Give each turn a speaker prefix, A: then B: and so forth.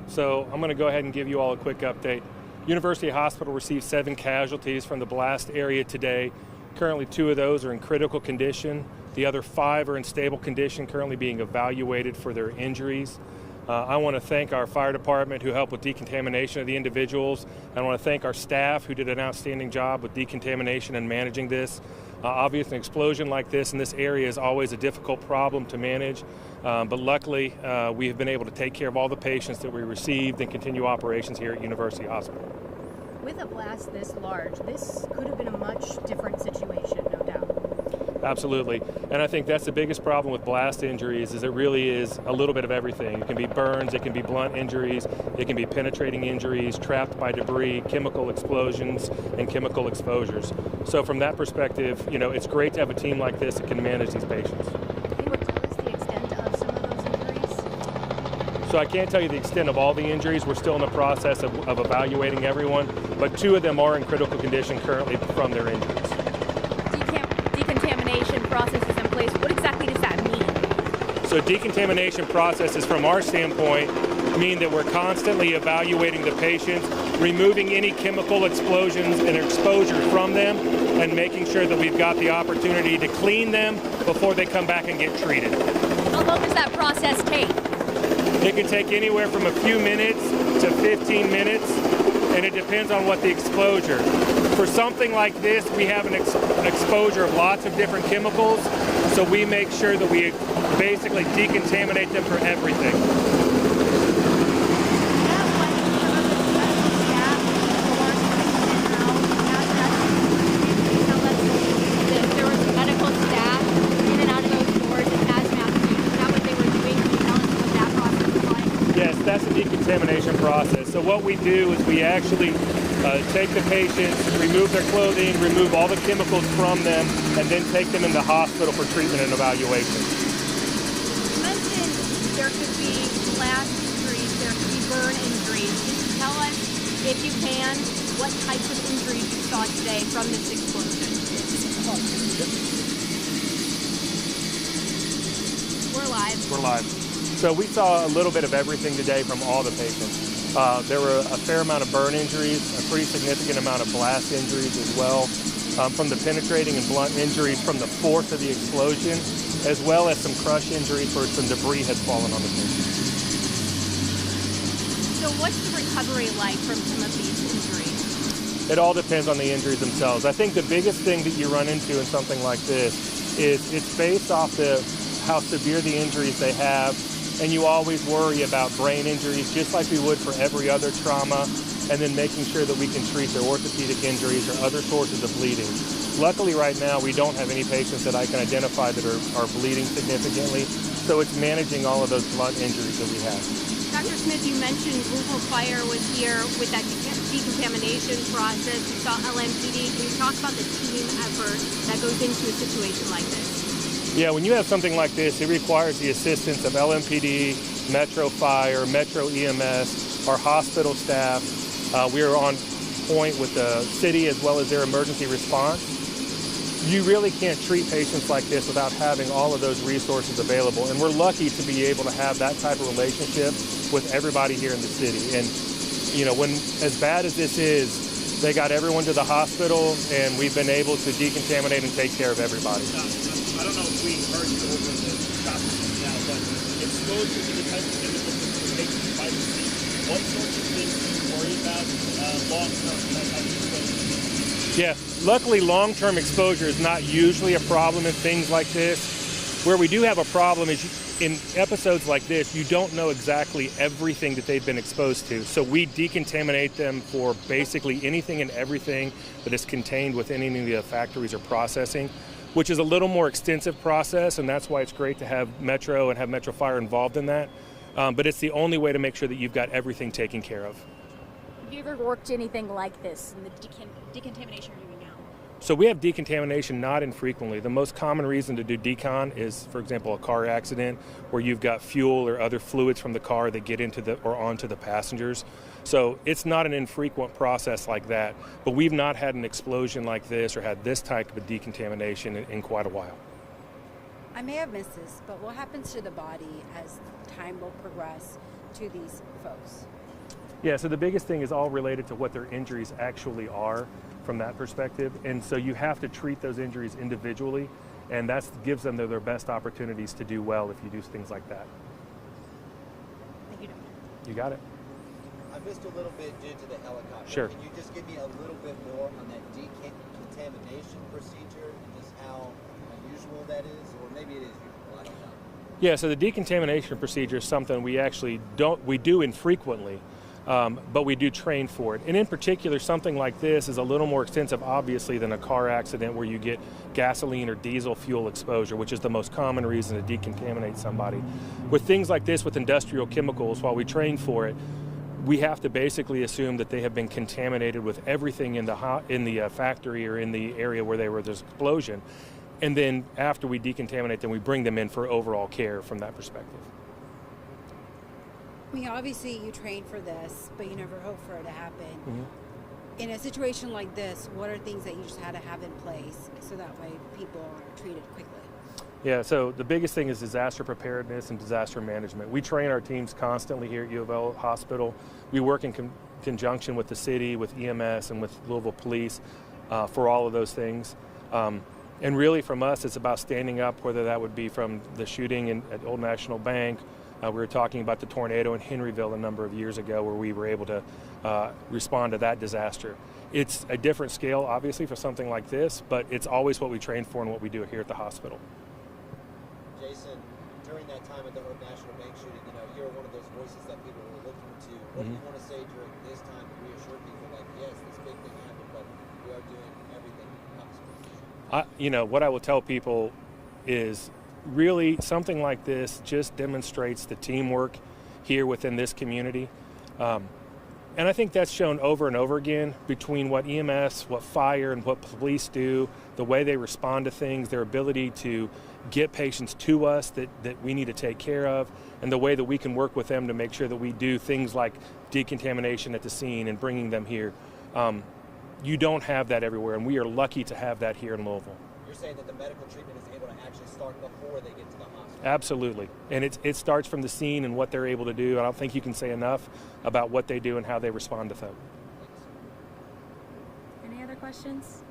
A: So I'm going to go ahead and give you all a quick update. University Hospital received 7 casualties from the blast area today. Currently 2 of those are in critical condition. The other 5 are in stable condition, currently being evaluated for their injuries. I want to thank our fire department who helped with decontamination of the individuals. I want to thank our staff who did an outstanding job with decontamination and managing this. Obviously, an explosion like this in this area is always a difficult problem to manage, but luckily we have been able to take care of all the patients that we received and continue operations here at University Hospital.
B: With a blast this large, this could have been a much different situation, no doubt.
A: Absolutely, and I think that's the biggest problem with blast injuries is it really is a little bit of everything. It can be burns, it can be blunt injuries, it can be penetrating injuries, trapped by debris, chemical explosions, and chemical exposures. So from that perspective, you know, it's great to have a team like this that can manage these patients.
B: Can you tell us the extent of some of those injuries?
A: So I can't tell you the extent of all the injuries. We're still in the process of evaluating everyone, but 2 of them are in critical condition currently from their injuries.
B: Decontamination processes in place. What exactly does that mean?
A: So decontamination processes from our standpoint mean that we're constantly evaluating the patients, removing any chemical explosions and exposure from them, and making sure that we've got the opportunity to clean them before they come back and get treated.
B: How long does that process take?
A: It can take anywhere from a few minutes to 15 minutes, and it depends on what the exposure. For something like this, we have an exposure of lots of different chemicals, so we make sure that we basically decontaminate them for everything.
B: There was medical staff in and out of those doors and hazmat suits. Is that what they were doing? Can you tell us what that process was like?
A: Yes, that's the decontamination process. So what we do is we actually take the patients, remove their clothing, remove all the chemicals from them, and then take them into hospital for treatment and evaluation.
B: You mentioned there could be blast injuries, there could be burn injuries. Can you tell us, if you can, what types of injuries you saw today from this explosion? We're live.
A: We're live. So we saw a little bit of everything today from all the patients. There were a fair amount of burn injuries, a pretty significant amount of blast injuries as well, from the penetrating and blunt injuries from the force of the explosion, as well as some crush injuries where some debris had fallen on the patient.
B: So what's the recovery like from some of these injuries?
A: It all depends on the injuries themselves. I think the biggest thing that you run into in something like this is it's based off how severe the injuries they have, and you always worry about brain injuries just like we would for every other trauma, and then making sure that we can treat their orthopedic injuries or other sources of bleeding. Luckily right now we don't have any patients that I can identify that are bleeding significantly, so it's managing all of those blunt injuries that we have.
B: Dr. Smith, you mentioned UofL Fire was here with that decontamination process. You saw LMPD. Can you talk about the team effort that goes into a situation like this?
A: Yeah, when you have something like this, it requires the assistance of LMPD, Metro Fire, Metro EMS, our hospital staff. We are on point with the city as well as their emergency response. You really can't treat patients like this without having all of those resources available. And we're lucky to be able to have that type of relationship with everybody here in the city. And, you know, when as bad as this is, they got everyone to the hospital, and we've been able to decontaminate and take care of everybody.
C: I don't know if we heard you over the topic now, but exposure to the type of chemicals that the patients might receive. What sorts of things do you worry about long-term that type of exposure?
A: Yeah, luckily long-term exposure is not usually a problem in things like this. Where we do have a problem is in episodes like this, you don't know exactly everything that they've been exposed to. So we decontaminate them for basically anything and everything that is contained within any of the factories or processing, which is a little more extensive process, and that's why it's great to have Metro and have Metro Fire involved in that. But it's the only way to make sure that you've got everything taken care of.
D: Have you ever worked anything like this in the decontamination you're doing now?
A: So we have decontamination not infrequently. The most common reason to do decon is, for example, a car accident where you've got fuel or other fluids from the car that get into or onto the passengers. So it's not an infrequent process like that, but we've not had an explosion like this or had this type of decontamination in quite a while.
E: I may have missed this, but what happens to the body as time will progress? to these folks?
A: Yeah, so the biggest thing is all related to what their injuries actually are from that perspective. And so you have to treat those injuries individually, and that gives them their best opportunities to do well if you do things like that.
E: Thank you, Doctor.
A: You got it.
F: I missed a little bit due to the helicopter.
A: Sure.
F: Can you just give me a little bit more on that decontamination procedure and just how unusual that is? Or maybe it is usual, I don't know.
A: Yeah, so the decontamination procedure is something we do infrequently, but we do train for it. And in particular, something like this is a little more extensive, obviously, than a car accident where you get gasoline or diesel fuel exposure, which is the most common reason to decontaminate somebody. With things like this, with industrial chemicals, while we train for it, we have to basically assume that they have been contaminated with everything in the factory or in the area where there was this explosion. And then after we decontaminate them, we bring them in for overall care from that perspective.
E: I mean, obviously you train for this, but you never hope for it to happen.
A: Mm-hmm.
E: In a situation like this, what are things that you just had to have in place so that way people are treated quickly?
A: Yeah, so the biggest thing is disaster preparedness and disaster management. We train our teams constantly here at UofL Hospital. We work in conjunction with the city, with EMS, and with Louisville Police for all of those things. And really from us, it's about standing up, whether that would be from the shooting at Old National Bank. We were talking about the tornado in Henryville a number of years ago where we were able to respond to that disaster. It's a different scale, obviously, for something like this, but it's always what we train for and what we do here at the hospital.
F: Jason, during that time at the Old National Bank shooting, you're one of those voices that people were looking to. What do you want to say during this time to reassure people like, yes, this big thing happened, but we are doing everything possible?
A: What I will tell people is really something like this just demonstrates the teamwork here within this community. And I think that's shown over and over again between what EMS, what fire, and what police do, the way they respond to things, their ability to get patients to us that we need to take care of, and the way that we can work with them to make sure that we do things like decontamination at the scene and bringing them here. You don't have that everywhere, and we are lucky to have that here in Louisville.
F: You're saying that the medical treatment is able to actually start before they get to the hospital?
A: Absolutely. And it starts from the scene and what they're able to do. I don't think you can say enough about what they do and how they respond to them.
D: Any other questions?